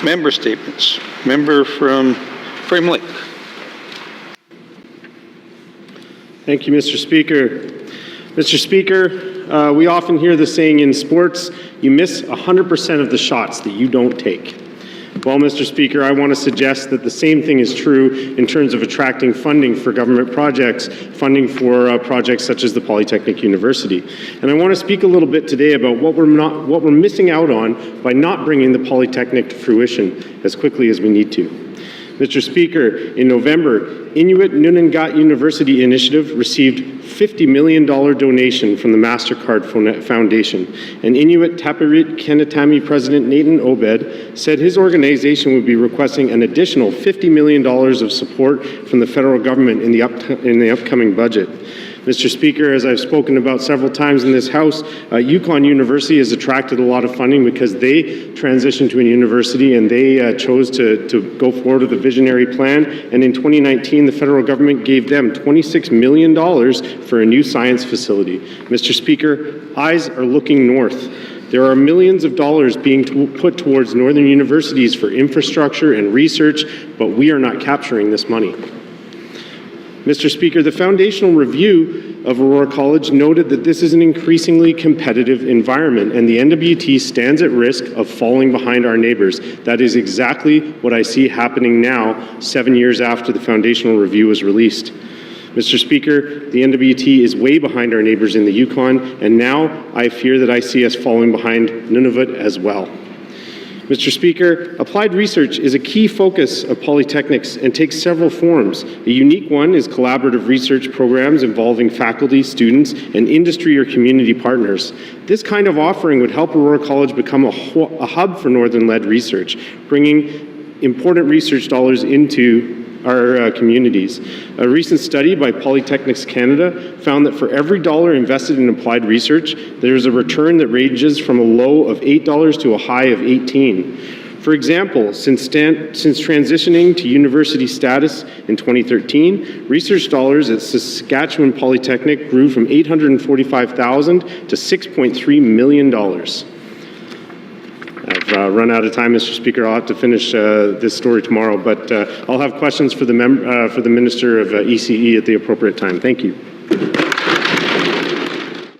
Member statements. Member from Frame Lake. Thank you, Mr. Speaker. Mr. Speaker, we often hear the saying in sports, you miss 100% of the shots that you don't take. Well, Mr. Speaker, I want to suggest that the same thing is true in terms of attracting funding for government projects, funding for projects such as the Polytechnic University. And I want to speak a little bit today about what we're missing out on by not bringing the Polytechnic to fruition as quickly as we need to. Mr. Speaker, in November, Inuit Nunangat University Initiative received $50 million donation from the MasterCard Foundation, and Inuit Tapirit Kenatami President Nathan Obed said his organization would be requesting an additional $50 million of support from the federal government in the upcoming budget. Mr. Speaker, as I've spoken about several times in this House, Yukon University has attracted a lot of funding because they transitioned to a university and they chose to go forward with a visionary plan. And in 2019, the federal government gave them $26 million for a new science facility. Mr. Speaker, eyes are looking north. There are millions of dollars being put towards northern universities for infrastructure and research, but we are not capturing this money. Mr. Speaker, the foundational review of Aurora College noted that this is an increasingly competitive environment and the NWT stands at risk of falling behind our neighbors. That is exactly what I see happening now, 7 years after the foundational review was released. Mr. Speaker, the NWT is way behind our neighbors in the Yukon, and now I fear that I see us falling behind Nunavut as well. Mr. Speaker, applied research is a key focus of polytechnics and takes several forms. A unique one is collaborative research programs involving faculty, students, and industry or community partners. This kind of offering would help Aurora College become a hub for Northern-led research, bringing important research dollars into our communities. A recent study by Polytechnics Canada found that for every dollar invested in applied research, there is a return that ranges from a low of $8 to a high of $18. For example, since transitioning to university status in 2013, research dollars at Saskatchewan Polytechnic grew from $845,000 to $6.3 million. I've run out of time, Mr. Speaker. I'll have to finish this story tomorrow, but I'll have questions for the Minister of ECE at the appropriate time. Thank you.